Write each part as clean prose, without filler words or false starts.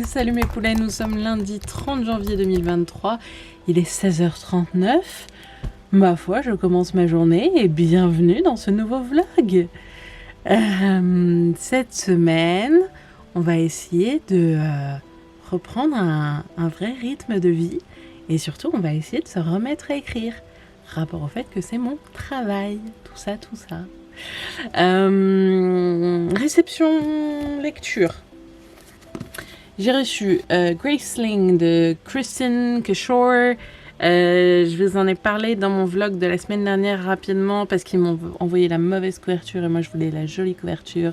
Salut mes poulets, nous sommes lundi 30 janvier 2023, il est 16h39. Ma foi, je commence ma journée et bienvenue dans ce nouveau vlog. Cette semaine, on va essayer de reprendre un vrai rythme de vie et surtout, on va essayer de se remettre à écrire. Rapport au fait que c'est mon travail, tout ça. Réception lecture. J'ai reçu Graceling de Kristen Kishore. Je vous en ai parlé dans mon vlog de la semaine dernière rapidement parce qu'ils m'ont envoyé la mauvaise couverture et moi je voulais la jolie couverture.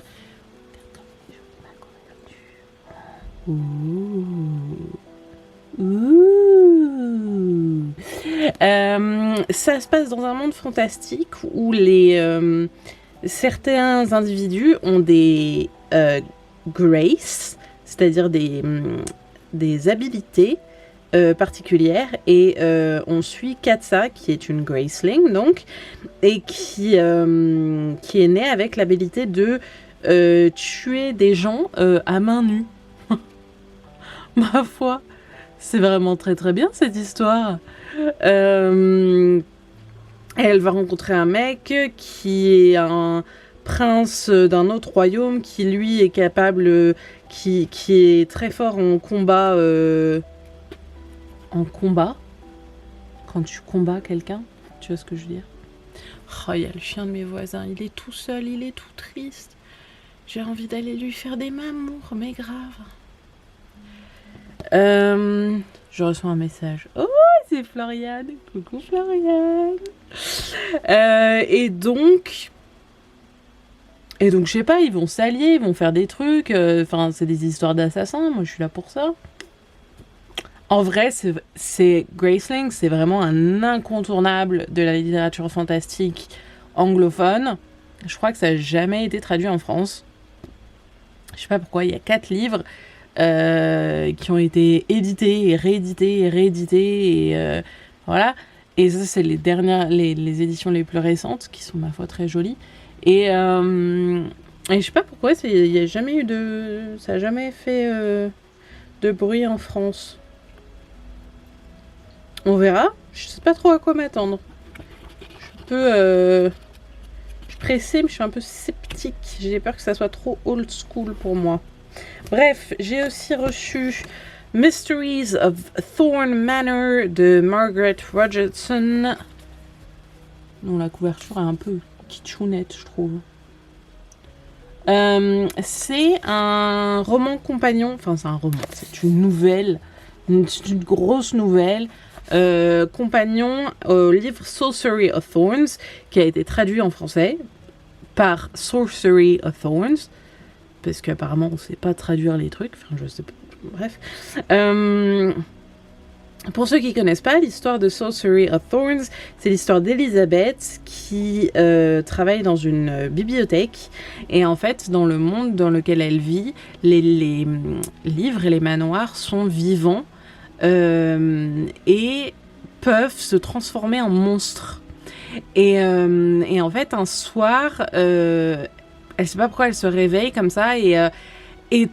Ça se passe dans un monde fantastique où certains individus ont des graces, c'est-à-dire des habilités particulières, et on suit Katsa qui est une Graceling donc, et qui est née avec l'habilité de tuer des gens à main nue. Ma foi, c'est vraiment très très bien cette histoire. Elle va rencontrer un mec qui est un prince d'un autre royaume qui lui est capable, qui est très fort en combat. Quand tu combats quelqu'un, tu vois ce que je veux dire? Oh, il y a le chien de mes voisins, il est tout seul, il est tout triste. J'ai envie d'aller lui faire des mamours, mais grave. Je reçois un message. Oh, c'est Floriane. Coucou Floriane. Et donc, je sais pas, ils vont s'allier, ils vont faire des trucs. Enfin, c'est des histoires d'assassins. Moi, je suis là pour ça. En vrai, c'est Graceling, c'est vraiment un incontournable de la littérature fantastique anglophone. Je crois que ça n'a jamais été traduit en France. Je sais pas pourquoi. Il y a 4 livres. Qui ont été édités et réédités et voilà, et ça c'est les dernières, les éditions les plus récentes qui sont ma foi très jolies et je sais pas pourquoi ça a jamais fait de bruit en France. On verra, je sais pas trop à quoi m'attendre. Je suis pressée mais je suis un peu sceptique, j'ai peur que ça soit trop old school pour moi. Bref, j'ai aussi reçu Mysteries of Thorn Manor de Margaret Rogerson, dont la couverture est un peu kitchounette, je trouve. C'est un roman compagnon, enfin c'est un roman, c'est une nouvelle, une grosse nouvelle, compagnon au livre Sorcery of Thorns, qui a été traduit en français par Sorcery of Thorns. Parce qu'apparemment on sait pas traduire les trucs, enfin je sais pas, bref. Pour ceux qui connaissent pas, l'histoire de Sorcery of Thorns, c'est l'histoire d'Elisabeth qui travaille dans une bibliothèque, et en fait dans le monde dans lequel elle vit, les livres et les manoirs sont vivants et peuvent se transformer en monstres. Et en fait un soir, elle sait pas pourquoi elle se réveille comme ça et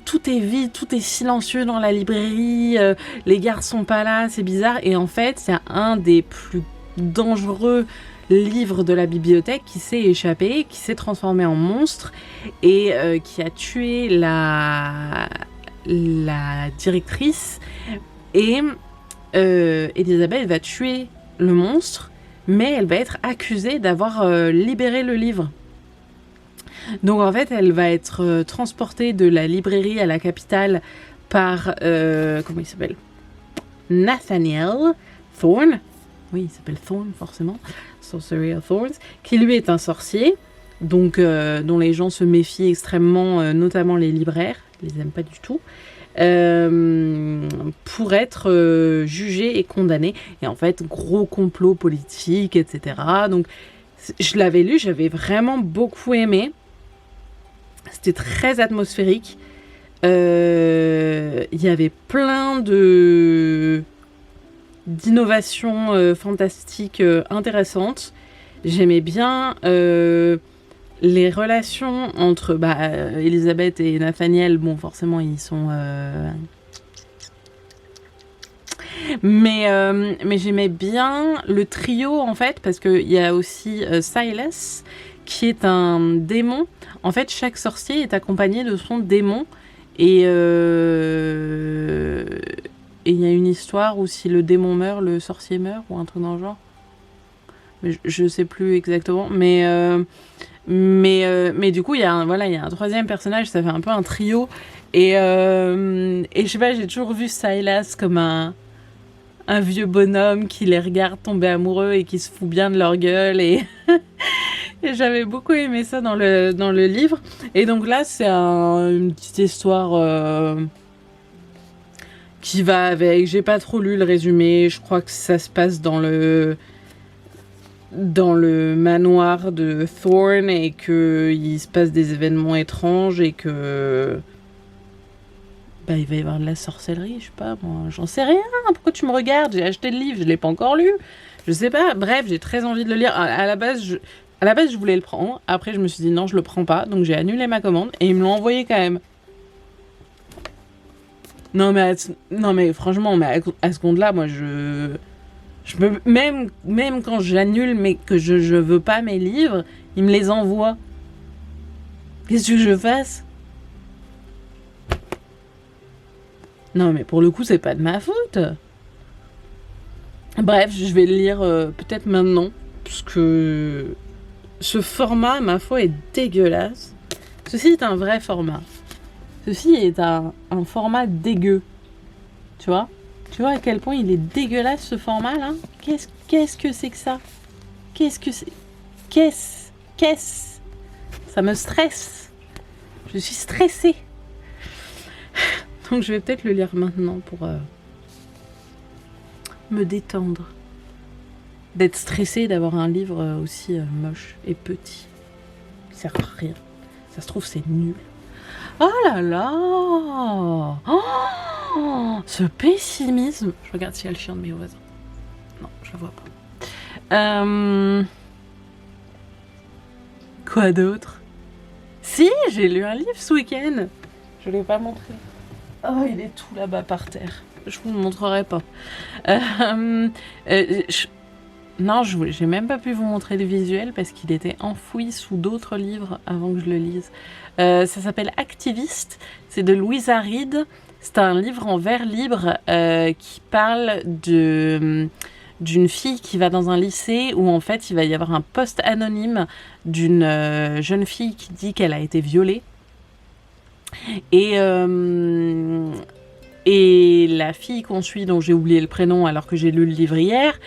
tout est vide, tout est silencieux dans la librairie, les gardes sont pas là, c'est bizarre. Et en fait, c'est un des plus dangereux livres de la bibliothèque qui s'est échappé, qui s'est transformé en monstre et qui a tué la directrice. Et Elisabeth va tuer le monstre, mais elle va être accusée d'avoir libéré le livre. Donc en fait, elle va être transportée de la librairie à la capitale par, comment il s'appelle ? Nathaniel Thorne. Oui, il s'appelle Thorne, forcément. Sorcery of Thorns. Qui lui est un sorcier, donc dont les gens se méfient extrêmement, notamment les libraires. Ils les aiment pas du tout. Pour être jugé et condamné. Et en fait, gros complot politique, etc. Donc, je l'avais lu, j'avais vraiment beaucoup aimé. C'était très atmosphérique. Il y avait plein d'innovations fantastiques intéressantes. J'aimais bien les relations entre Elisabeth et Nathaniel. Bon, forcément, ils sont Mais j'aimais bien le trio, en fait, parce qu'il y a aussi Silas, qui est un démon. En fait, chaque sorcier est accompagné de son démon. Et il y a une histoire où si le démon meurt, le sorcier meurt, ou un truc dans le genre. Mais je sais plus exactement. Mais du coup, il y a un troisième personnage, ça fait un peu un trio. Et je sais pas, j'ai toujours vu Silas comme un vieux bonhomme qui les regarde tomber amoureux et qui se fout bien de leur gueule. Et, et j'avais beaucoup aimé ça dans le livre. Et donc là, c'est une petite histoire qui va avec. J'ai pas trop lu le résumé. Je crois que ça se passe dans le manoir de Thorn et qu'il se passe des événements étranges et que il va y avoir de la sorcellerie, je sais pas, moi, j'en sais rien. Pourquoi tu me regardes? J'ai acheté le livre, je l'ai pas encore lu. Je sais pas. Bref, j'ai très envie de le lire. À la base, je voulais le prendre. Après, je me suis dit non, je le prends pas. Donc j'ai annulé ma commande et ils me l'ont envoyé quand même. Non mais franchement, à ce compte-là, moi je peux même quand j'annule mais que je veux pas mes livres, ils me les envoient. Qu'est-ce que je fasse? Non mais pour le coup, c'est pas de ma faute. Bref, je vais le lire peut-être maintenant parce que ce format, ma foi, est dégueulasse. Ceci est un vrai format. Ceci est un format dégueu. Tu vois à quel point il est dégueulasse ce format là? Qu'est-ce que c'est que ça? Qu'est-ce Ça me stresse. Je suis stressée. Donc je vais peut-être le lire maintenant pour me détendre. D'être stressée d'avoir un livre aussi moche et petit. Il sert à rien. Ça se trouve c'est nul. Oh là là! Oh, ce pessimisme! Je regarde s'il y a le chien de mes voisins. Non, je le vois pas. Quoi d'autre? Si, j'ai lu un livre ce week-end. Je l'ai pas montré. Oh, il est tout là-bas par terre. Je vous le montrerai pas. Non, j'ai même pas pu vous montrer le visuel parce qu'il était enfoui sous d'autres livres avant que je le lise. Ça s'appelle Activiste. C'est de Louisa Reed. C'est un livre en vers libre qui parle d'une fille qui va dans un lycée où en fait il va y avoir un post anonyme d'une jeune fille qui dit qu'elle a été violée. Et la fille qu'on suit, dont j'ai oublié le prénom alors que j'ai lu le livre hier,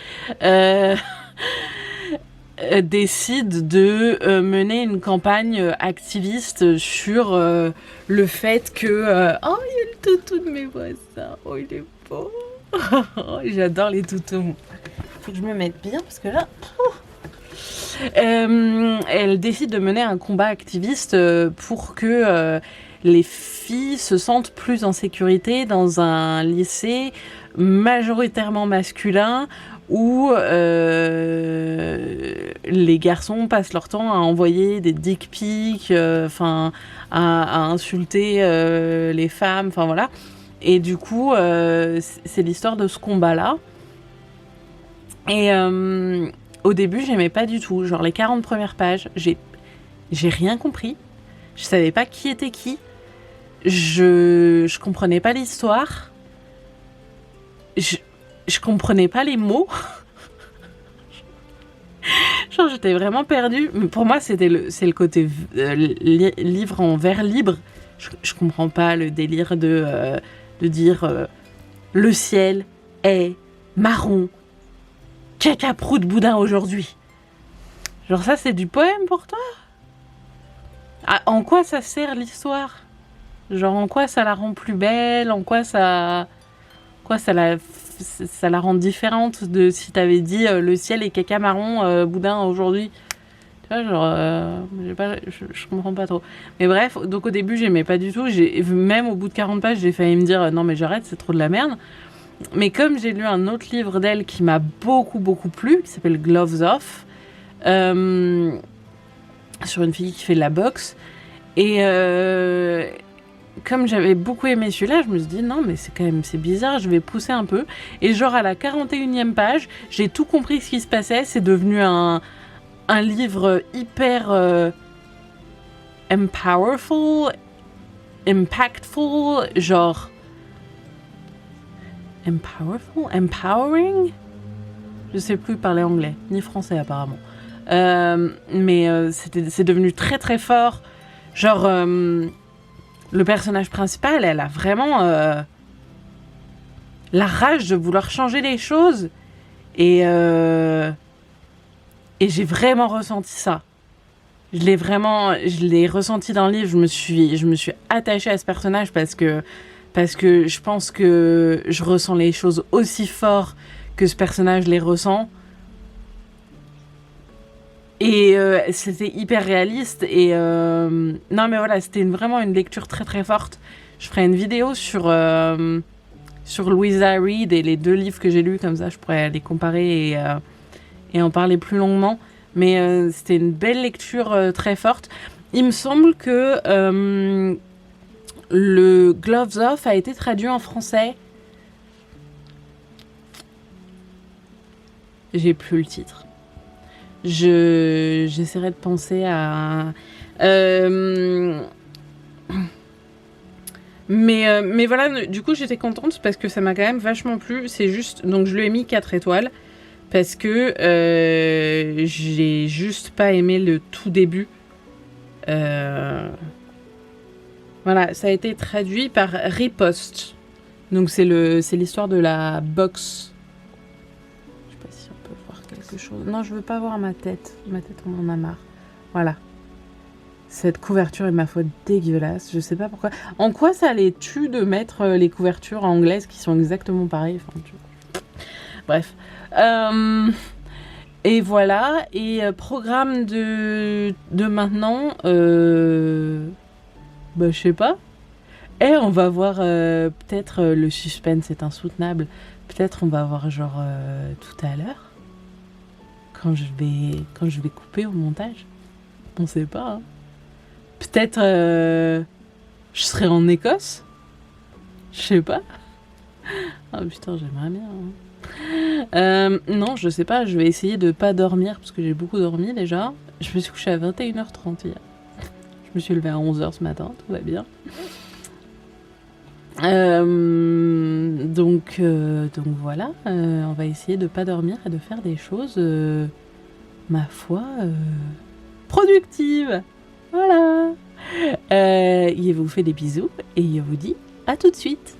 décide de mener une campagne activiste sur le fait que... oh, il y a le toutou de mes voisins. Oh, il est beau. Oh, j'adore les toutous. Faut que je me mette bien parce que là... elle décide de mener un combat activiste pour que les filles se sentent plus en sécurité dans un lycée majoritairement masculin où les garçons passent leur temps à envoyer des dick pics, à insulter les femmes, enfin voilà. Et du coup, c'est l'histoire de ce combat-là. Et au début, j'aimais pas du tout. Genre les 40 premières pages, j'ai rien compris. Je savais pas qui était qui. Je comprenais pas l'histoire. Je comprenais pas les mots. Genre j'étais vraiment perdue. Mais pour moi, c'est le côté livre en vers libre. Je comprends pas le délire de dire le ciel est marron. Caca prout boudin aujourd'hui. Genre ça, c'est du poème pour toi? Ah, en quoi ça sert l'histoire? Genre en quoi ça la rend plus belle? En quoi ça la rend différente de si t'avais dit le ciel est caca marron boudin aujourd'hui? Tu vois, genre je comprends pas trop. Mais bref, donc au début j'aimais pas du tout. Même au bout de 40 pages, j'ai failli me dire non mais j'arrête, c'est trop de la merde. Mais comme j'ai lu un autre livre d'elle qui m'a beaucoup plu, qui s'appelle Gloves Off, sur une fille qui fait de la boxe, et comme j'avais beaucoup aimé celui-là, je me suis dit non mais c'est bizarre, je vais pousser un peu. Et genre à la 41e page, j'ai tout compris ce qui se passait. C'est devenu un livre hyper impactful, genre empowering. Je sais plus parler anglais ni français apparemment. Mais c'est devenu très très fort. Genre le personnage principal, elle a vraiment la rage de vouloir changer les choses. Et j'ai vraiment ressenti ça. Je l'ai ressenti dans le livre. Je me suis attachée à ce personnage parce que je pense que je ressens les choses aussi fort que ce personnage les ressent. Et c'était hyper réaliste. Et non, mais voilà, c'était vraiment une lecture très très forte. Je ferai une vidéo sur Louisa Reed et les 2 livres que j'ai lus, comme ça je pourrais les comparer et en parler plus longuement. Mais c'était une belle lecture très forte. Il me semble que le Gloves Off a été traduit en français. J'ai plus le titre. J'essaierai de penser à... Mais voilà, du coup j'étais contente parce que ça m'a quand même vachement plu. C'est juste... Donc je lui ai mis 4 étoiles. Parce que j'ai juste pas aimé le tout début. Voilà, ça a été traduit par Riposte. Donc c'est l'histoire de la boxe. Je sais pas si on peut voir quelque chose. Non, je veux pas voir ma tête. Ma tête, on en a marre. Voilà. Cette couverture est ma foi dégueulasse. Je sais pas pourquoi. En quoi ça les tue de mettre les couvertures anglaises qui sont exactement pareilles. Enfin, bref. Et voilà. Et programme de maintenant. Bah, je sais pas. On va voir peut-être le suspense est insoutenable. Peut-être on va voir genre tout à l'heure. Quand je vais couper au montage. On sait pas. Hein. Peut-être je serai en Écosse. Je sais pas. Ah putain, j'aimerais bien. Hein. Non, je sais pas. Je vais essayer de pas dormir parce que j'ai beaucoup dormi déjà. Je me suis couchée à 21h30 hier. Je me suis levée à 11h ce matin. Tout va bien. Donc voilà. On va essayer de pas dormir et de faire des choses, ma foi, productives. Voilà. Il vous fait des bisous et il vous dit à tout de suite.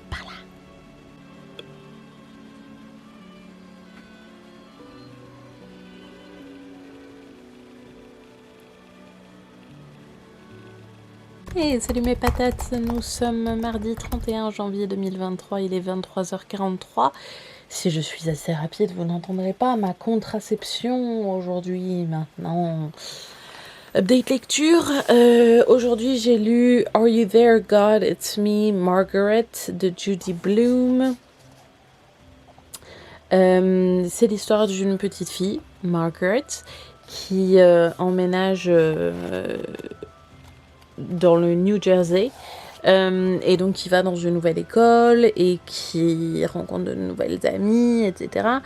Par là. Hey, salut mes patates, nous sommes mardi 31 janvier 2023, il est 23h43. Si je suis assez rapide, vous n'entendrez pas ma contraception aujourd'hui, maintenant. Update lecture. Aujourd'hui, j'ai lu Are You There, God? It's Me, Margaret de Judy Blume. C'est l'histoire d'une petite fille, Margaret, qui emménage dans le New Jersey. Et donc qui va dans une nouvelle école et qui rencontre de nouvelles amies, etc.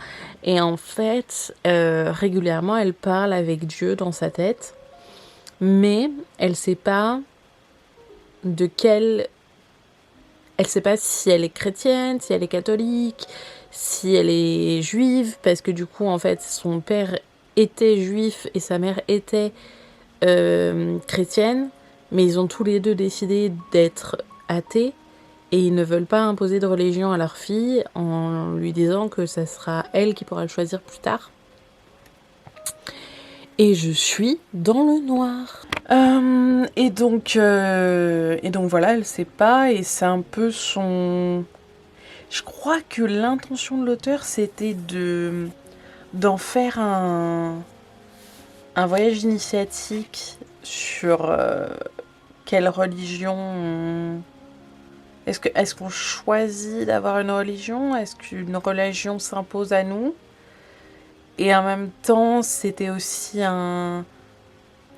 Et en fait, régulièrement, elle parle avec Dieu dans sa tête, mais elle sait pas elle sait pas si elle est chrétienne, si elle est catholique, si elle est juive, parce que du coup, en fait, son père était juif et sa mère était chrétienne. Mais ils ont tous les deux décidé d'être athées et ils ne veulent pas imposer de religion à leur fille en lui disant que ça sera elle qui pourra le choisir plus tard. Et je suis dans le noir. Et donc voilà, elle sait pas et c'est un peu son... Je crois que l'intention de l'auteur c'était d'en faire un voyage initiatique sur quelle religion est-ce qu'on choisit d'avoir une religion, est-ce qu'une religion s'impose à nous, et en même temps c'était aussi un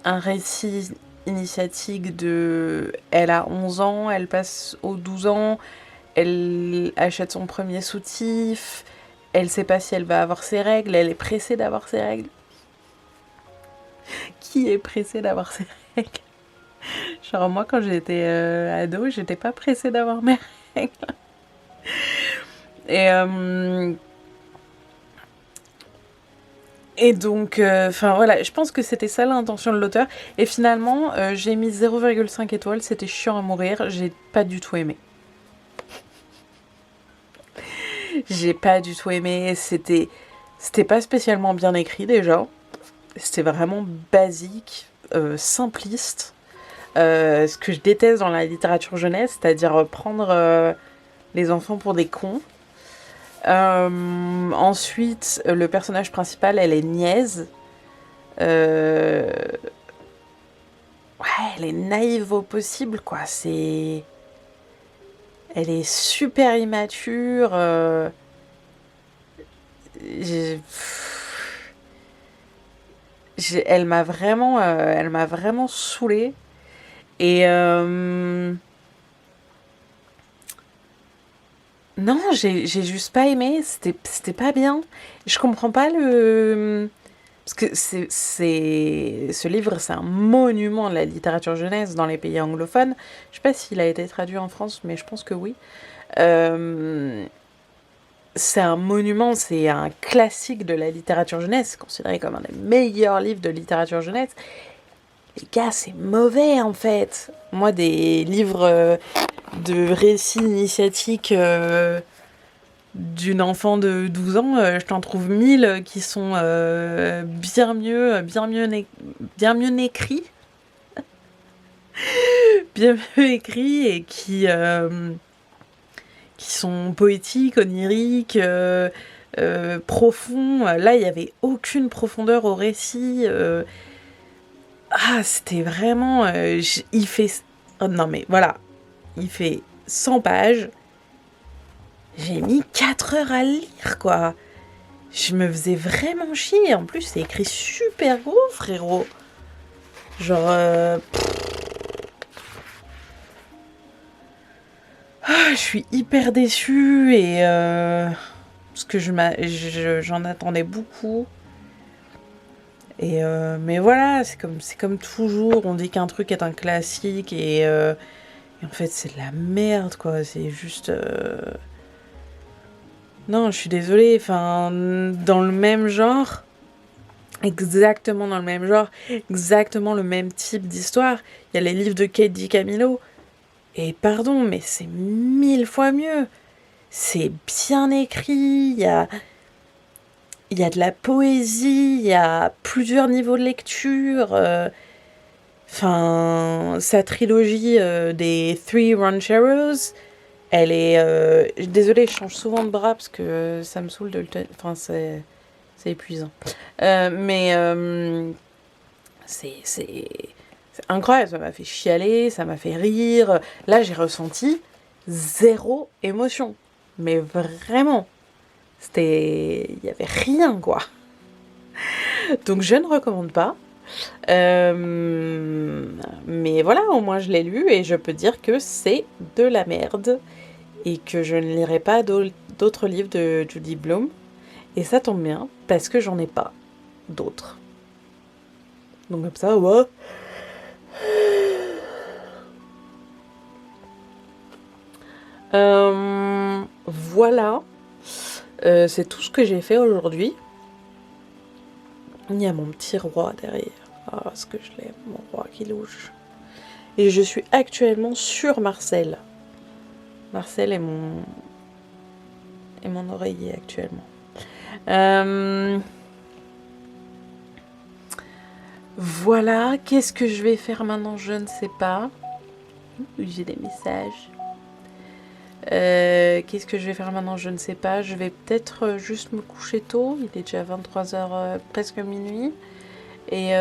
récit initiatique de... Elle a 11 ans, elle passe aux 12 ans, elle achète son premier soutif, elle sait pas si elle va avoir ses règles, elle est pressée d'avoir ses règles. Qui est pressé d'avoir ses règles? Genre moi quand j'étais ado, j'étais pas pressée d'avoir mes règles. Et donc, enfin voilà, je pense que c'était ça l'intention de l'auteur. Et finalement, j'ai mis 0,5 étoiles, c'était chiant à mourir, j'ai pas du tout aimé. J'ai pas du tout aimé, c'était pas spécialement bien écrit déjà. C'était vraiment basique, simpliste. Ce que je déteste dans la littérature jeunesse, c'est-à-dire prendre les enfants pour des cons. Ensuite, le personnage principal, elle est niaise. Ouais, elle est naïve au possible, quoi. Elle est super immature. Elle m'a vraiment saoulée. Et non, j'ai juste pas aimé. C'était pas bien. Je comprends pas le... Parce que ce livre, c'est un monument de la littérature jeunesse dans les pays anglophones. Je sais pas s'il a été traduit en France, mais je pense que oui. C'est un monument, c'est un classique de la littérature jeunesse, considéré comme un des meilleurs livres de littérature jeunesse. Les gars, c'est mauvais en fait. Moi, des livres de récits initiatiques d'une enfant de 12 ans, je t'en trouve 1000 qui sont bien mieux écrits. Bien mieux écrits et qui sont poétiques, oniriques, profonds. Là, il n'y avait aucune profondeur au récit. C'était vraiment... il fait... Oh, non, mais voilà. Il fait 100 pages. J'ai mis 4 heures à le lire, quoi. Je me faisais vraiment chier. En plus, c'est écrit super gros, frérot. Genre... je suis hyper déçue et... parce que j'en attendais beaucoup. Et mais voilà, c'est comme toujours, on dit qu'un truc est un classique et en fait c'est de la merde, quoi. C'est juste... Non, je suis désolée, enfin, dans le même genre, exactement dans le même genre, exactement le même type d'histoire, il y a les livres de Kate DiCamillo. Et pardon, mais c'est 1000 fois mieux. C'est bien écrit, il y a de la poésie, il y a plusieurs niveaux de lecture. Enfin, sa trilogie des Three Rancheros, elle est... désolée, je change souvent de bras parce que ça me saoule de le tenir. Enfin, c'est épuisant. Mais c'est incroyable, ça m'a fait chialer, ça m'a fait rire. Là, j'ai ressenti 0 émotion. Mais vraiment, il y avait rien, quoi. Donc je ne recommande pas. Mais voilà, au moins je l'ai lu et je peux dire que c'est de la merde et que je ne lirai pas d'autres livres de Judy Blume. Et ça tombe bien parce que j'en ai pas d'autres. Donc comme ça, ouais. Voilà. C'est tout ce que j'ai fait aujourd'hui. Il y a mon petit roi derrière. Ah, ce que je l'aime, mon roi qui louche. Et je suis actuellement sur Marcel. Marcel est mon oreiller actuellement. Voilà, qu'est-ce que je vais faire maintenant? Je ne sais pas. J'ai des messages. Qu'est-ce que je vais faire maintenant? Je ne sais pas. Je vais peut-être juste me coucher tôt. Il est déjà 23h, presque minuit. Et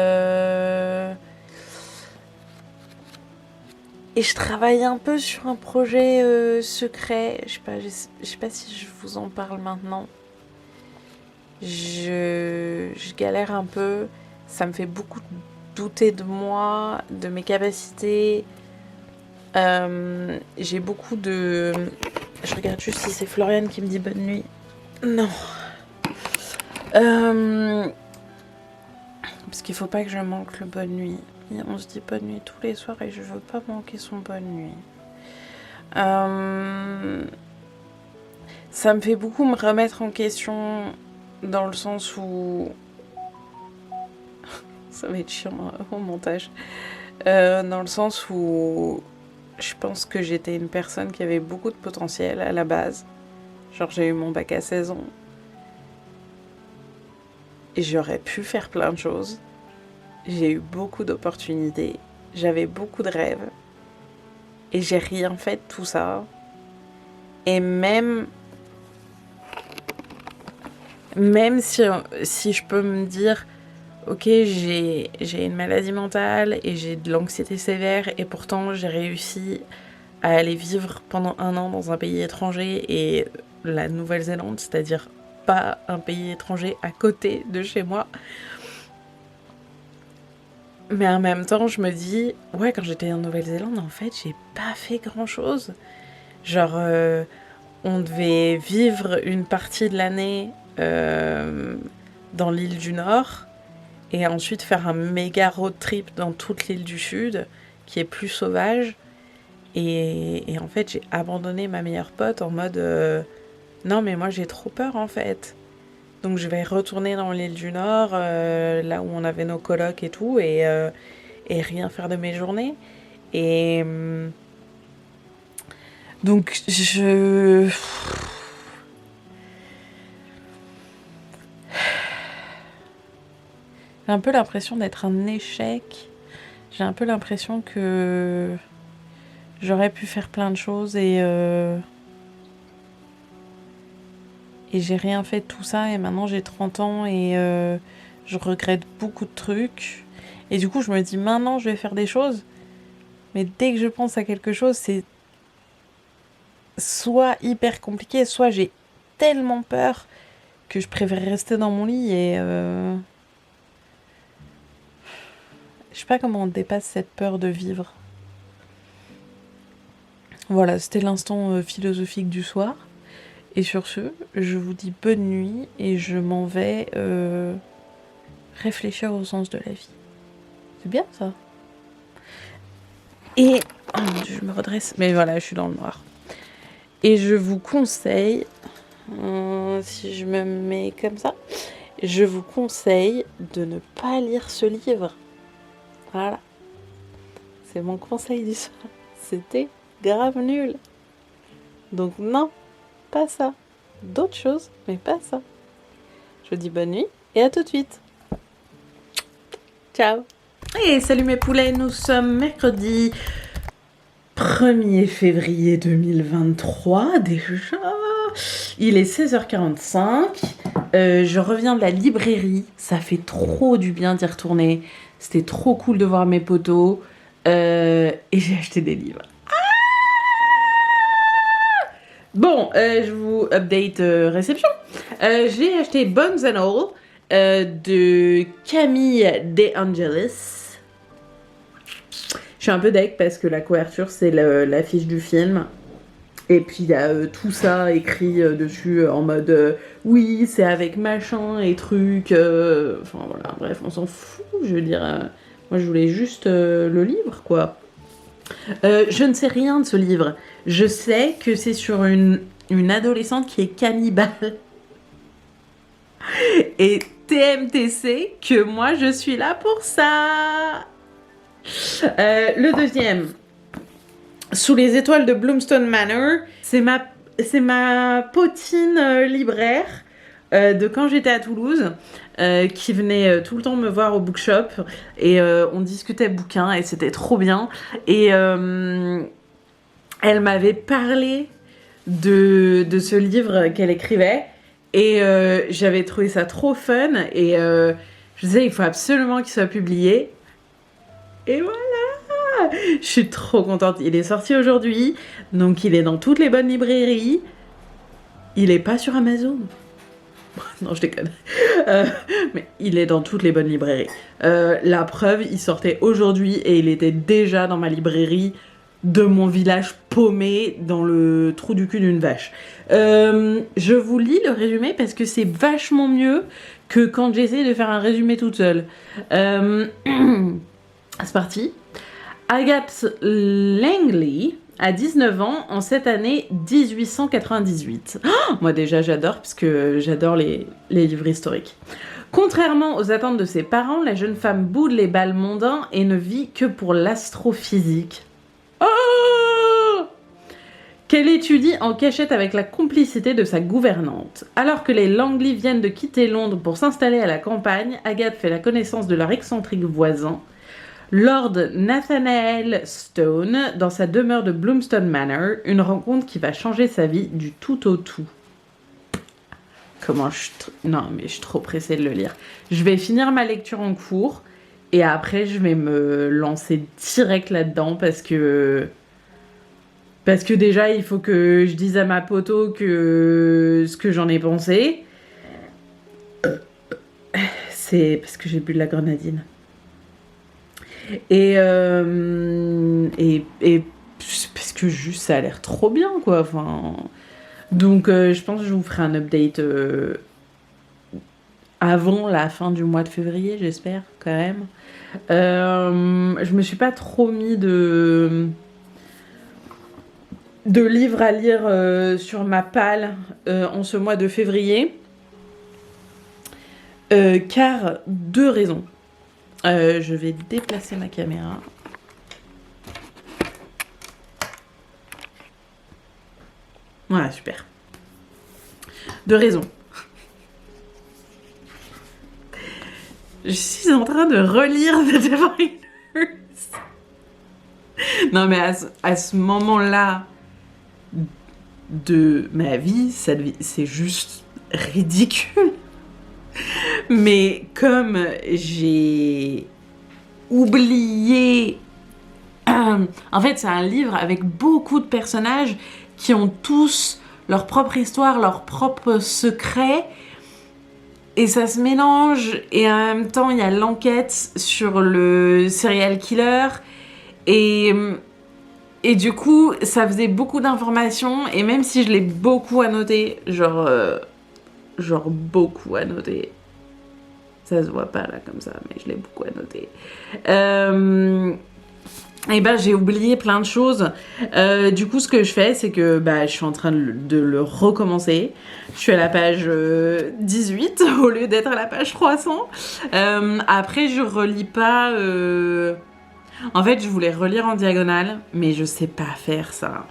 je travaille un peu sur un projet secret. Je sais pas si je vous en parle maintenant. Je galère un peu. Ça me fait beaucoup douté de moi, de mes capacités. J'ai beaucoup de... Je regarde juste si c'est Floriane qui me dit bonne nuit. Non. Parce qu'il faut pas que je manque le bonne nuit. On se dit bonne nuit tous les soirs et je veux pas manquer son bonne nuit. Ça me fait beaucoup me remettre en question dans le sens où... Ça va être chiant au montage. Dans le sens où je pense que j'étais une personne qui avait beaucoup de potentiel à la base. Genre j'ai eu mon bac à 16 ans. Et j'aurais pu faire plein de choses. J'ai eu beaucoup d'opportunités. J'avais beaucoup de rêves. Et j'ai rien fait de tout ça. Et même si je peux me dire, ok, j'ai une maladie mentale et j'ai de l'anxiété sévère et pourtant j'ai réussi à aller vivre pendant 1 an dans un pays étranger et la Nouvelle-Zélande, c'est-à-dire pas un pays étranger à côté de chez moi. Mais en même temps, je me dis, ouais, quand j'étais en Nouvelle-Zélande, en fait, j'ai pas fait grand-chose. Genre, on devait vivre une partie de l'année dans l'île du Nord et ensuite faire un méga road trip dans toute l'île du Sud, qui est plus sauvage. Et en fait, j'ai abandonné ma meilleure pote en mode non, mais moi j'ai trop peur en fait. Donc je vais retourner dans l'île du Nord, là où on avait nos colocs et tout, et rien faire de mes journées. Et donc j'ai un peu l'impression d'être un échec. J'ai un peu l'impression que j'aurais pu faire plein de choses et j'ai rien fait de tout ça et maintenant j'ai 30 ans et je regrette beaucoup de trucs. Et du coup je me dis maintenant je vais faire des choses. Mais dès que je pense à quelque chose, c'est soit hyper compliqué, soit j'ai tellement peur que je préfère rester dans mon lit et je sais pas comment on dépasse cette peur de vivre. Voilà, c'était l'instant philosophique du soir. Et sur ce, je vous dis bonne nuit et je m'en vais réfléchir au sens de la vie. C'est bien ça. Et... Oh mon Dieu, je me redresse. Mais voilà, je suis dans le noir. Et je vous conseille, si je me mets comme ça, je vous conseille de ne pas lire ce livre. Voilà. C'est mon conseil du soir. C'était grave nul. Donc non, pas ça. D'autres choses, mais pas ça. Je vous dis bonne nuit et à tout de suite. Ciao. Et salut mes poulets, nous sommes mercredi 1er février 2023 déjà. Il est 16h45. Je reviens de la librairie. Ça fait trop du bien d'y retourner. C'était trop cool de voir mes potos. Et j'ai acheté des livres. Bon, je vous update réception. J'ai acheté Bones and All de Camille De Angelis. Je suis un peu deg parce que la couverture c'est l'affiche du film. Et puis il y a tout ça écrit dessus en mode oui, c'est avec machin et truc. Enfin voilà, bref, on s'en fout. Je veux dire, moi je voulais juste le livre quoi. Je ne sais rien de ce livre. Je sais que c'est sur une adolescente qui est cannibale. Et TMTC, que moi je suis là pour ça. Le deuxième, Sous les étoiles de Bloomstone Manor, c'est ma potine libraire de quand j'étais à Toulouse, qui venait tout le temps me voir au bookshop et on discutait bouquins et c'était trop bien. Et elle m'avait parlé de ce livre qu'elle écrivait et j'avais trouvé ça trop fun et je disais il faut absolument qu'il soit publié. Et voilà, je suis trop contente. Il est sorti aujourd'hui, donc il est dans toutes les bonnes librairies. Il est pas sur Amazon. Non, je déconne. Euh, mais il est dans toutes les bonnes librairies. La preuve, il sortait aujourd'hui et il était déjà dans ma librairie de mon village paumé dans le trou du cul d'une vache. Je vous lis le résumé parce que c'est vachement mieux que quand j'essaie de faire un résumé toute seule. C'est parti. Agathe Langley a 19 ans en cette année 1898. Oh, moi déjà j'adore parce que j'adore les livres historiques. Contrairement aux attentes de ses parents, la jeune femme boude les bals mondains et ne vit que pour l'astrophysique. Oh, qu'elle étudie en cachette avec la complicité de sa gouvernante. Alors que les Langley viennent de quitter Londres pour s'installer à la campagne, Agathe fait la connaissance de leur excentrique voisin, Lord Nathanael Stone, dans sa demeure de Bloomstone Manor, une rencontre qui va changer sa vie du tout au tout. Non, mais je suis trop pressée de le lire. Je vais finir ma lecture en cours et après je vais me lancer direct là-dedans parce que déjà il faut que je dise à ma poteau ce que j'en ai pensé. C'est parce que j'ai bu de la grenadine. Et parce que juste ça a l'air trop bien quoi. Enfin, donc je pense que je vous ferai un update avant la fin du mois de février, j'espère quand même. Je me suis pas trop mis de livres à lire sur ma palle en ce mois de février, car 2 raisons. Je vais déplacer ma caméra. Voilà, super. 2 raisons. Je suis en train de relire The Diviners. Non, mais à ce moment-là de ma vie, c'est juste ridicule. Mais comme j'ai oublié... En fait, c'est un livre avec beaucoup de personnages qui ont tous leur propre histoire, leur propre secret. Et ça se mélange. Et en même temps, il y a l'enquête sur le serial killer. Et du coup, ça faisait beaucoup d'informations. Et même si je l'ai beaucoup annoté, genre beaucoup annoté. Ça se voit pas là comme ça, mais je l'ai beaucoup annoté. Et ben j'ai oublié plein de choses. Du coup, ce que je fais, c'est que je suis en train de le recommencer. Je suis à la page 18 au lieu d'être à la page 300. Après, je relis pas. En fait, je voulais relire en diagonale, mais je sais pas faire ça.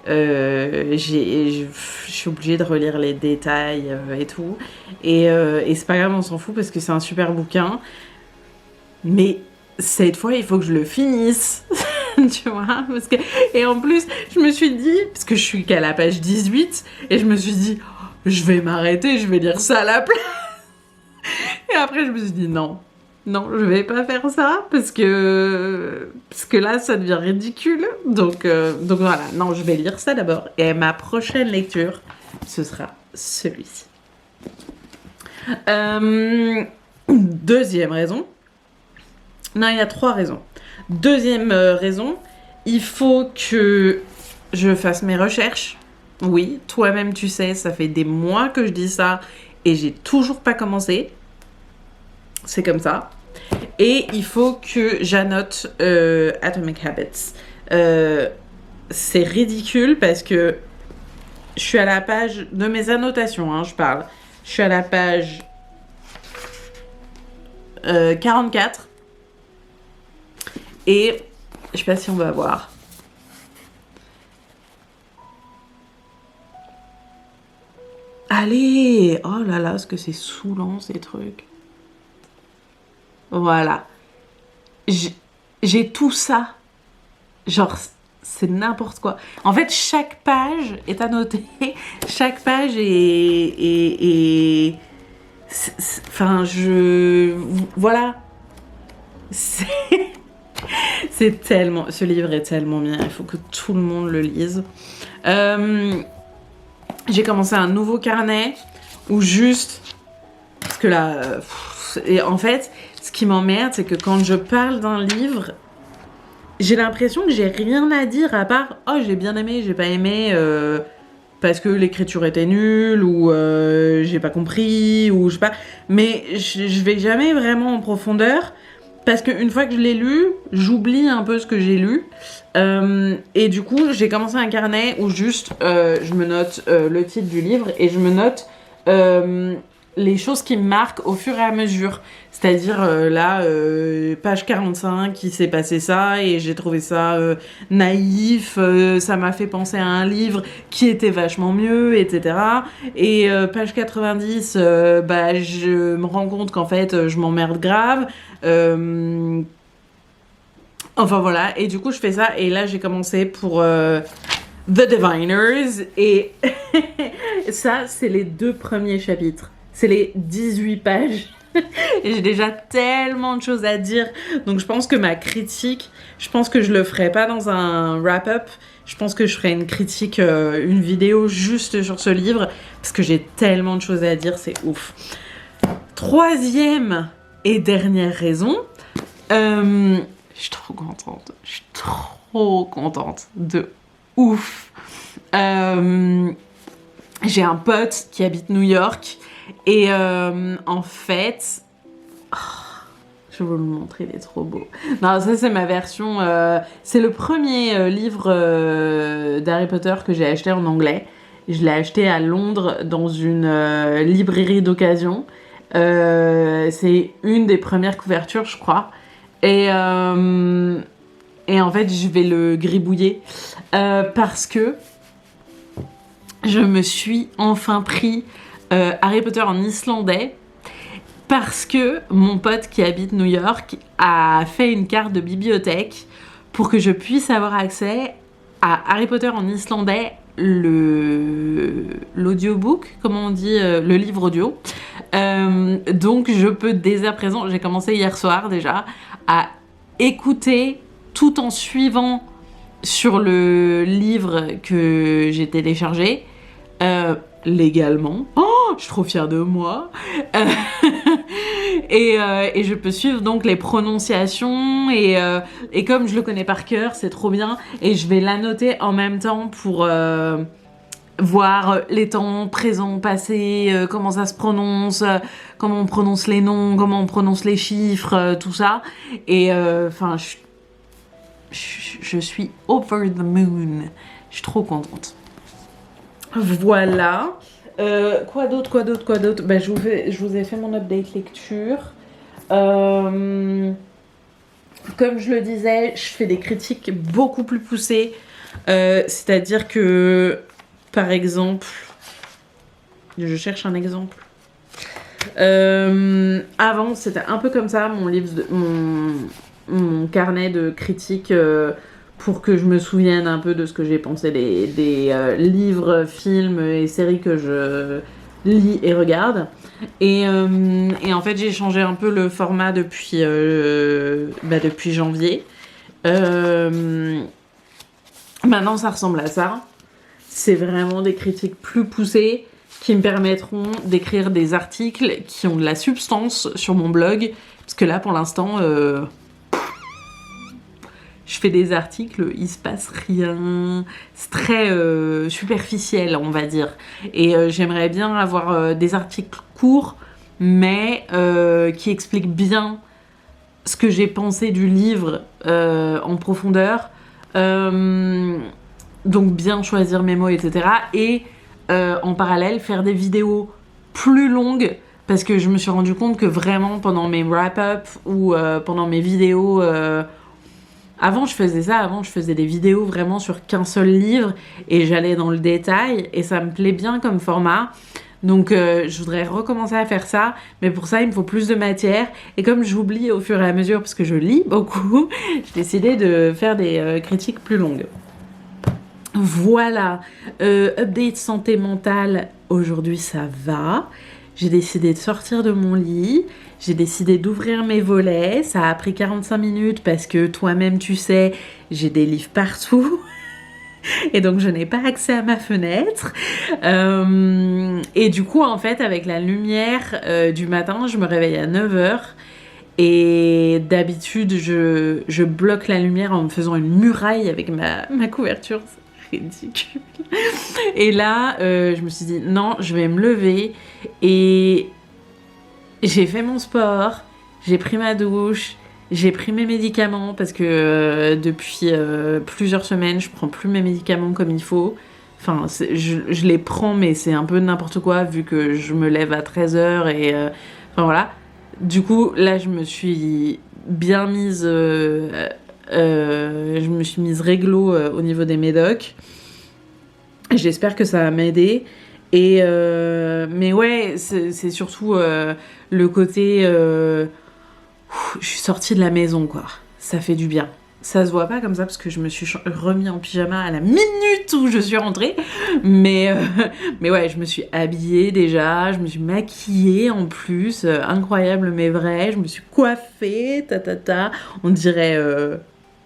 Je suis obligée de relire les détails et tout. Et c'est pas grave, on s'en fout parce que c'est un super bouquin. Mais cette fois, il faut que je le finisse. Tu vois, et en plus, je me suis dit, parce que je suis qu'à la page 18, et je me suis dit, oh, je vais m'arrêter, je vais lire ça à la place. Et après, je me suis dit, non, je vais pas faire ça, parce que là, ça devient ridicule. Donc voilà, non, je vais lire ça d'abord. Et ma prochaine lecture, ce sera celui-ci. Deuxième raison. Non, il y a 3 raisons. Deuxième raison, il faut que je fasse mes recherches. Oui, toi-même tu sais, ça fait des mois que je dis ça et j'ai toujours pas commencé. C'est comme ça. Et il faut que j'annote Atomic Habits. C'est ridicule parce que je suis à la page de mes annotations, hein, je parle. Je suis à la page 44. Et je sais pas si on va voir. Allez! Oh là là, est-ce que c'est saoulant ces trucs. Voilà. J'ai tout ça. Genre, c'est n'importe quoi. En fait, chaque page est annotée. Chaque page est... Enfin, voilà. C'est tellement... Ce livre est tellement bien. Il faut que tout le monde le lise. J'ai commencé un nouveau carnet où juste... Parce que là, et en fait, ce qui m'emmerde, c'est que quand je parle d'un livre, j'ai l'impression que j'ai rien à dire à part « Oh, j'ai bien aimé, j'ai pas aimé parce que l'écriture était nulle ou j'ai pas compris ou je sais pas. » Mais je vais jamais vraiment en profondeur parce qu'une fois que je l'ai lu, j'oublie un peu ce que j'ai lu. Et du coup, j'ai commencé un carnet où juste je me note le titre du livre et je me note les choses qui me marquent au fur et à mesure. C'est-à-dire là, page 45, il s'est passé ça et j'ai trouvé ça naïf, ça m'a fait penser à un livre qui était vachement mieux, etc. Et page 90, bah, je me rends compte qu'en fait, je m'emmerde grave. Enfin voilà, et du coup je fais ça, et là j'ai commencé pour The Diviners, et ça c'est les 2 premiers chapitres, c'est les 18 pages, et j'ai déjà tellement de choses à dire, donc je pense que ma critique, je pense que je le ferai pas dans un wrap-up, je pense que je ferai une critique, une vidéo juste sur ce livre, parce que j'ai tellement de choses à dire, c'est ouf. 3e et dernière raison, je suis trop contente. Je suis trop contente. De ouf. J'ai un pote qui habite New York. Et en fait... Oh, je vais vous le montrer, il est trop beau. Non, ça c'est ma version... c'est le premier livre d'Harry Potter que j'ai acheté en anglais. Je l'ai acheté à Londres dans une librairie d'occasion. C'est une des premières couvertures, je crois. Et en fait, je vais le gribouiller parce que je me suis enfin pris Harry Potter en islandais parce que mon pote qui habite New York a fait une carte de bibliothèque pour que je puisse avoir accès à Harry Potter en islandais, l'audiobook, comment on dit, le livre audio. Donc je peux dès à présent, j'ai commencé hier soir déjà, à écouter tout en suivant sur le livre que j'ai téléchargé légalement. Oh, je suis trop fière de moi. Et je peux suivre donc les prononciations et comme je le connais par cœur, c'est trop bien. Et je vais l'annoter en même temps pour voir les temps présents, passés, comment ça se prononce, comment on prononce les noms, comment on prononce les chiffres, tout ça. Et enfin, je suis over the moon. Je suis trop contente. Voilà. Quoi d'autre bah, je vous ai fait mon update lecture. Comme je le disais, je fais des critiques beaucoup plus poussées. C'est-à-dire que, par exemple, je cherche un exemple. Avant, c'était un peu comme ça, mon carnet de critiques pour que je me souvienne un peu de ce que j'ai pensé des livres, films et séries que je lis et regarde. Et en fait, j'ai changé un peu le format depuis janvier. Maintenant, ça ressemble à ça. C'est vraiment des critiques plus poussées qui me permettront d'écrire des articles qui ont de la substance sur mon blog. Parce que là, pour l'instant, je fais des articles, il se passe rien. C'est très superficiel, on va dire. Et j'aimerais bien avoir des articles courts, mais qui expliquent bien ce que j'ai pensé du livre en profondeur. Donc bien choisir mes mots, etc. Et en parallèle, faire des vidéos plus longues, parce que je me suis rendu compte que vraiment pendant mes wrap-up ou pendant mes vidéos... Avant, je faisais ça, je faisais des vidéos vraiment sur qu'un seul livre et j'allais dans le détail et ça me plaît bien comme format. Donc je voudrais recommencer à faire ça, mais pour ça il me faut plus de matière. Et comme j'oublie au fur et à mesure, parce que je lis beaucoup, j'ai décidé de faire des critiques plus longues. Voilà, update santé mentale, aujourd'hui ça va. J'ai décidé de sortir de mon lit, j'ai décidé d'ouvrir mes volets, ça a pris 45 minutes parce que toi-même tu sais, j'ai des livres partout. Et donc je n'ai pas accès à ma fenêtre. Et du coup, en fait, avec la lumière du matin, je me réveille à 9h. Et d'habitude, je bloque la lumière en me faisant une muraille avec ma couverture. C'est ridicule. Et là, je me suis dit, non, je vais me lever. Et j'ai fait mon sport, j'ai pris ma douche, j'ai pris mes médicaments parce que depuis plusieurs semaines, je prends plus mes médicaments comme il faut. Enfin, je les prends, mais c'est un peu n'importe quoi vu que je me lève à 13h et... enfin voilà. Du coup, là, je me suis bien mise... je me suis mise réglo au niveau des médocs. J'espère que ça va m'aider. Et mais ouais, c'est surtout le côté... je suis sortie de la maison, quoi. Ça fait du bien. Ça se voit pas comme ça parce que je me suis remis en pyjama à la minute où je suis rentrée. Mais ouais, je me suis habillée déjà, je me suis maquillée en plus. Incroyable mais vrai. Je me suis coiffée, On dirait...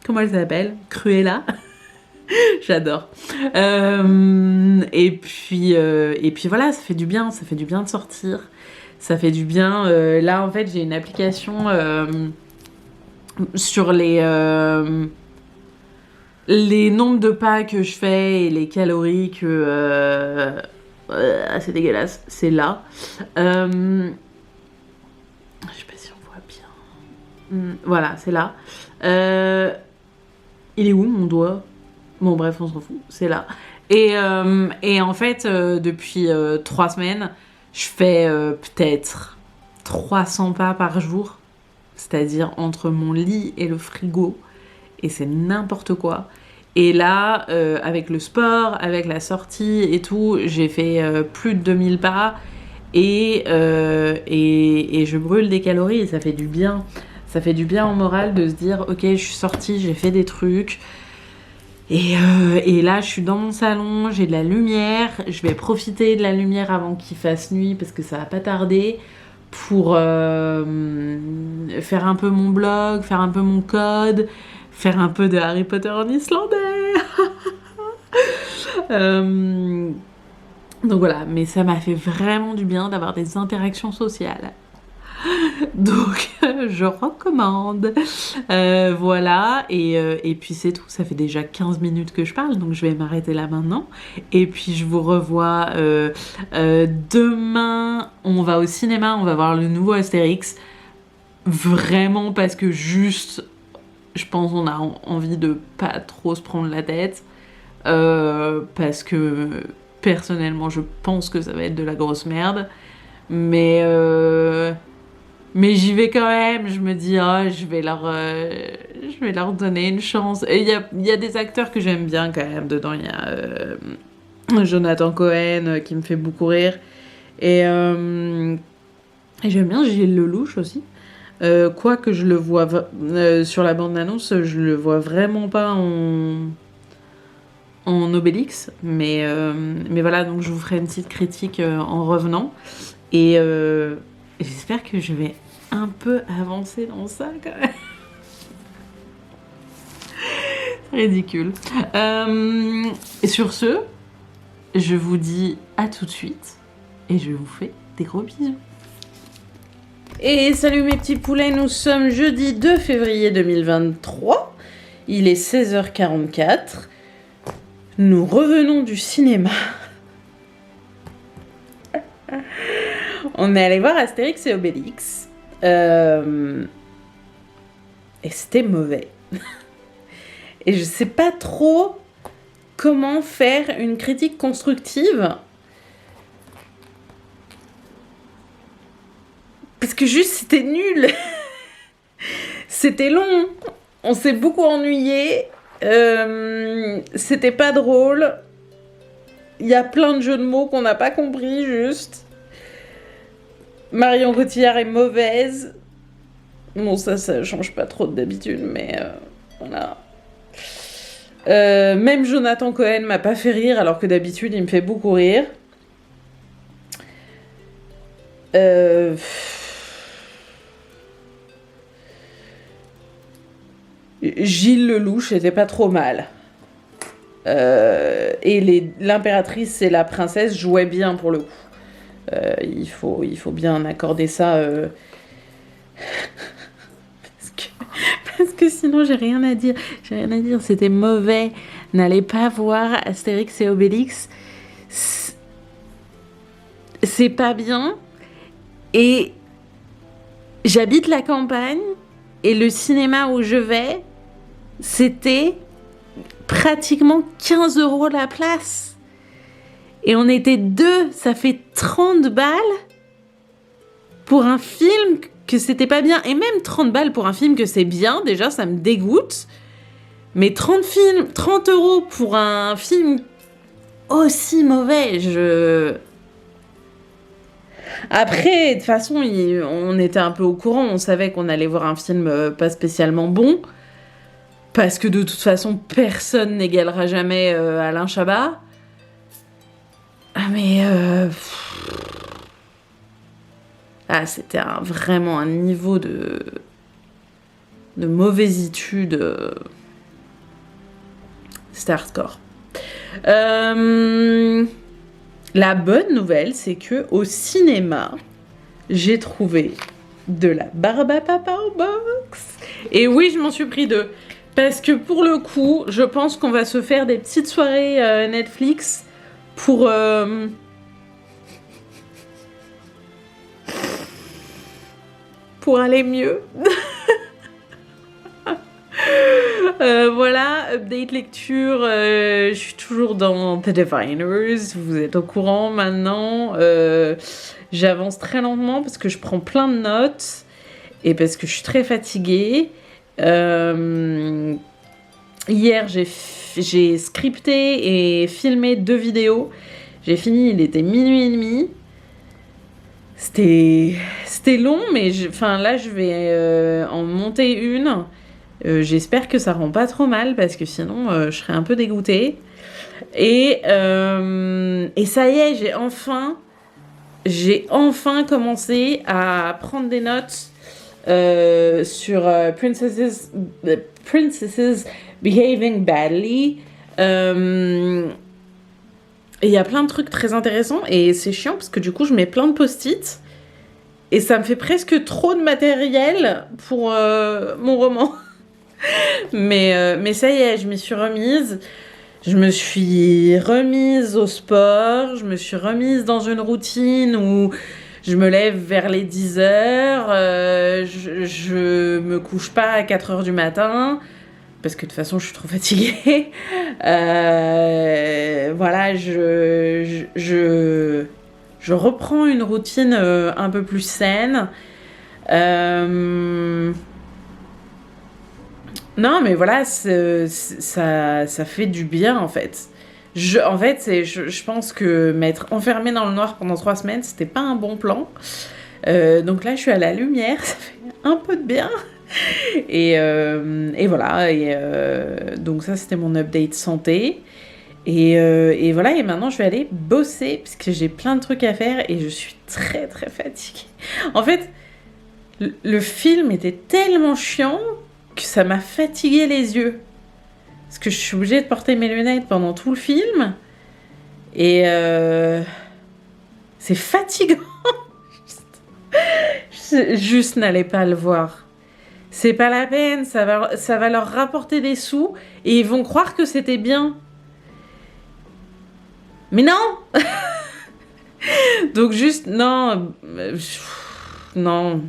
comment elle s'appelle? Cruella. J'adore. Et puis voilà, ça fait du bien de sortir. Ça fait du bien. Là, en fait, j'ai une application sur les nombres de pas que je fais et les calories que... c'est dégueulasse, c'est là. Je sais pas si on voit bien. Voilà, c'est là. Il est où mon doigt? Bon, bref, on s'en fout, c'est là. Et en fait, depuis 3 semaines, je fais peut-être 300 pas par jour, c'est-à-dire entre mon lit et le frigo, et c'est n'importe quoi. Et là, avec le sport, avec la sortie et tout, j'ai fait plus de 2000 pas, et je brûle des calories, et ça fait du bien. Ça fait du bien au moral de se dire, ok, je suis sortie, j'ai fait des trucs, et là, je suis dans mon salon, j'ai de la lumière, je vais profiter de la lumière avant qu'il fasse nuit parce que ça va pas tarder pour faire un peu mon blog, faire un peu mon code, faire un peu de Harry Potter en islandais. Donc voilà, mais ça m'a fait vraiment du bien d'avoir des interactions sociales. Donc, je recommande. Voilà, et puis c'est tout. Ça fait déjà 15 minutes que je parle, donc je vais m'arrêter là maintenant. Et puis je vous revois demain. On va au cinéma, on va voir le nouveau Astérix. Vraiment parce que juste, je pense qu'on a envie de pas trop se prendre la tête. Parce que personnellement, je pense que ça va être de la grosse merde. Mais j'y vais quand même, je me dis, oh, je vais leur donner une chance. Et il y a des acteurs que j'aime bien quand même dedans. Il y a Jonathan Cohen qui me fait beaucoup rire. Et j'aime bien Gilles Lelouch aussi. Quoique je le vois sur la bande-annonce, je le vois vraiment pas en Obélix. Mais voilà, donc je vous ferai une petite critique en revenant. Et j'espère que je vais un peu avancer dans ça quand même. C'est ridicule. Et sur ce, je vous dis à tout de suite et je vous fais des gros bisous. Et salut mes petits poulets, nous sommes jeudi 2 février 2023. Il est 16h44. Nous revenons du cinéma. On est allé voir Astérix et Obélix. Et c'était mauvais. Et je sais pas trop comment faire une critique constructive. Parce que juste c'était nul. C'était long. On s'est beaucoup ennuyé. C'était pas drôle. Il y a plein de jeux de mots qu'on n'a pas compris juste. Marion Cotillard est mauvaise. Bon, ça change pas trop d'habitude, mais voilà. Même Jonathan Cohen m'a pas fait rire, alors que d'habitude, il me fait beaucoup rire. Gilles Lelouch était pas trop mal. Et l'impératrice et la princesse jouaient bien pour le coup. Il faut bien accorder ça. Parce que sinon, j'ai rien à dire. J'ai rien à dire. C'était mauvais. N'allez pas voir Astérix et Obélix. C'est pas bien. Et j'habite la campagne. Et le cinéma où je vais, c'était pratiquement 15 € la place. Et on était 2. Ça fait 30 balles pour un film que c'était pas bien. Et même 30 balles pour un film que c'est bien, déjà, ça me dégoûte. Mais 30 € pour un film aussi mauvais, Après, de toute façon, on était un peu au courant, on savait qu'on allait voir un film pas spécialement bon, parce que de toute façon, personne n'égalera jamais Alain Chabat. Ah mais... c'était vraiment un niveau de mauvaisitude. C'était hardcore. La bonne nouvelle, c'est que au cinéma, j'ai trouvé de la barbe à papa en box. Et oui, je m'en suis pris 2. Parce que pour le coup, je pense qu'on va se faire des petites soirées Netflix pour... pour aller mieux. Voilà, update lecture, je suis toujours dans The Diviners, vous êtes au courant maintenant. J'avance très lentement parce que je prends plein de notes et parce que je suis très fatiguée. Hier, j'ai scripté et filmé 2 vidéos. J'ai fini, il était 00h30. C'était long, mais là, je vais en monter une. J'espère que ça rend pas trop mal parce que sinon je serais un peu dégoûtée. Et ça y est, j'ai enfin commencé à prendre des notes sur Princesses Behaving Badly. Et il y a plein de trucs très intéressants et c'est chiant parce que du coup je mets plein de post-it et ça me fait presque trop de matériel pour mon roman. Mais ça y est, je m'y suis remise. Je me suis remise au sport, je me suis remise dans une routine où je me lève vers les 10h, je me couche pas à 4h du matin, parce que de toute façon je suis trop fatiguée. Voilà, je reprends une routine un peu plus saine. Non, mais voilà, ça fait du bien, en fait. Je pense que m'être enfermée dans le noir pendant 3 semaines, c'était pas un bon plan. Donc là, je suis à la lumière, ça fait un peu de bien. Et voilà, donc ça, c'était mon update santé. Et voilà, et maintenant, je vais aller bosser, parce que j'ai plein de trucs à faire, et je suis très, très fatiguée. En fait, le film était tellement chiant que ça m'a fatigué les yeux. Parce que je suis obligée de porter mes lunettes pendant tout le film. Et c'est fatigant. Juste n'allez pas le voir. C'est pas la peine, ça va leur rapporter des sous et ils vont croire que c'était bien. Mais non. Donc juste, non. Non.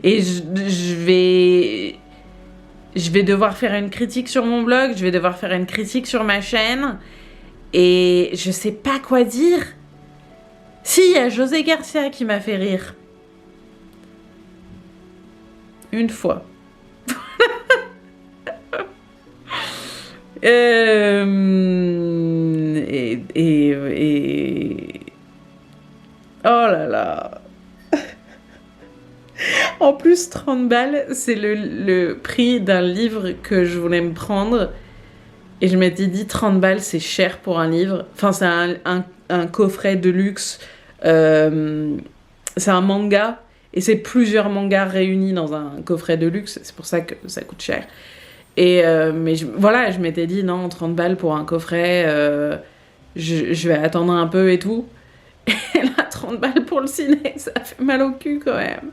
Et je vais devoir faire une critique sur mon blog, je vais devoir faire une critique sur ma chaîne. Et je sais pas quoi dire. Si, il y a José Garcia qui m'a fait rire. Une fois. Oh là là. En plus, 30 balles, c'est le prix d'un livre que je voulais me prendre. Et je m'étais dit, 30 balles, c'est cher pour un livre. Enfin, c'est un coffret de luxe. C'est un manga. Et c'est plusieurs mangas réunis dans un coffret de luxe. C'est pour ça que ça coûte cher. Et mais voilà, je m'étais dit non, 30 balles pour un coffret, je vais attendre un peu et tout. Et là, 30 balles pour le ciné, ça fait mal au cul quand même.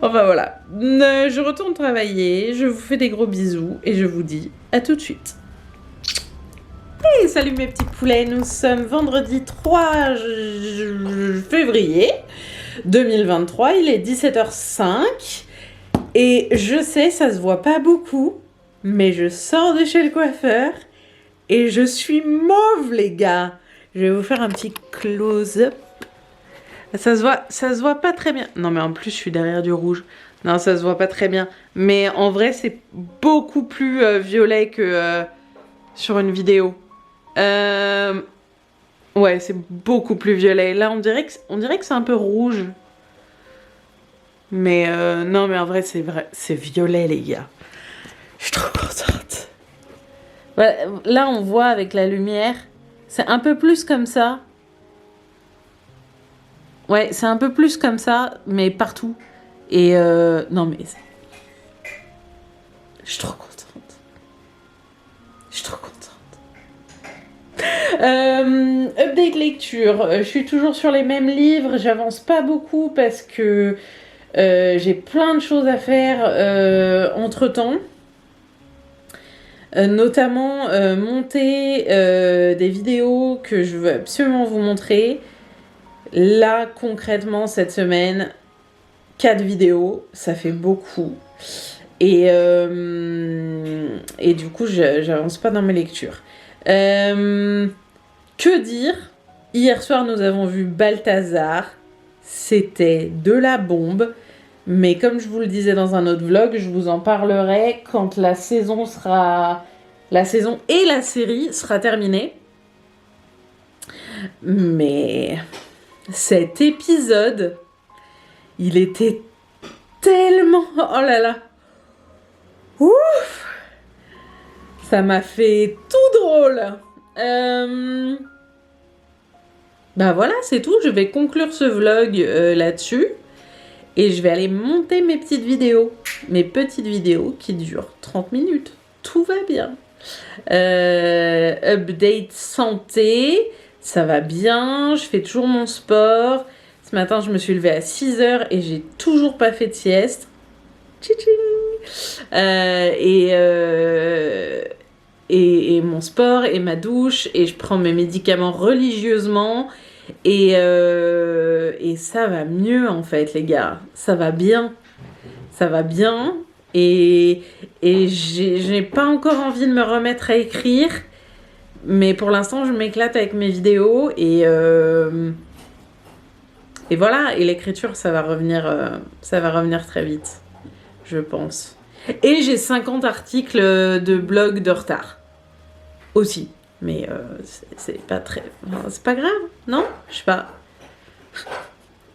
Enfin voilà, je retourne travailler, je vous fais des gros bisous et je vous dis à tout de suite. Hey, salut mes petits poulets, nous sommes vendredi 3 février 2023, il est 17h05 et je sais, ça se voit pas beaucoup, mais je sors de chez le coiffeur et je suis mauve les gars. Je vais vous faire un petit close-up. Ça se voit pas très bien. Non mais en plus je suis derrière du rouge. Non, ça se voit pas très bien. Mais en vrai c'est beaucoup plus violet que sur une vidéo. Ouais, c'est beaucoup plus violet. Là on dirait que c'est un peu rouge. Mais non mais en vrai c'est violet les gars. Je suis trop contente. Voilà, là on voit avec la lumière. C'est un peu plus comme ça. Ouais, c'est un peu plus comme ça, mais partout. Et non mais... Je suis trop contente. Je suis trop contente. Update lecture. Je suis toujours sur les mêmes livres. J'avance pas beaucoup parce que j'ai plein de choses à faire entre-temps. Notamment monter des vidéos que je veux absolument vous montrer. Là, concrètement, cette semaine, 4 vidéos, ça fait beaucoup. Et du coup, j'avance pas dans mes lectures. Que dire? Hier soir, nous avons vu Balthazar. C'était de la bombe. Mais comme je vous le disais dans un autre vlog, je vous en parlerai quand la saison et la série sera terminée. Mais cet épisode, il était tellement... Oh là là. Ouf. Ça m'a fait tout drôle. Bah voilà, c'est tout. Je vais conclure ce vlog là-dessus. Et je vais aller monter mes petites vidéos. Mes petites vidéos qui durent 30 minutes. Tout va bien. Update santé. Ça va bien. Je fais toujours mon sport. Ce matin, je me suis levée à 6h et j'ai toujours pas fait de sieste. Et mon sport et ma douche. Et je prends mes médicaments religieusement. Et ça va mieux en fait les gars, ça va bien, et j'ai pas encore envie de me remettre à écrire, mais pour l'instant je m'éclate avec mes vidéos et voilà, et l'écriture ça va revenir très vite, je pense. Et j'ai 50 articles de blog de retard aussi. Mais c'est pas très... C'est pas grave, non? Je sais pas.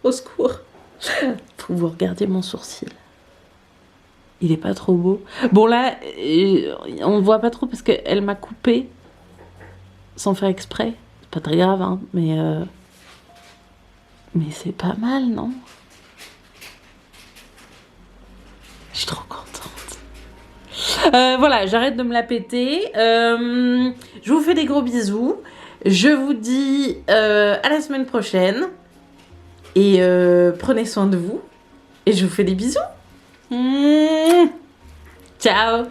Au secours. Faut que vous regardiez mon sourcil. Il est pas trop beau. Bon là, on voit pas trop parce qu'elle m'a coupé sans faire exprès. C'est pas très grave, hein, mais c'est pas mal, non? Je suis trop contente. Voilà, j'arrête de me la péter. Je vous fais des gros bisous. Je vous dis à la semaine prochaine. Et prenez soin de vous. Et je vous fais des bisous. Ciao.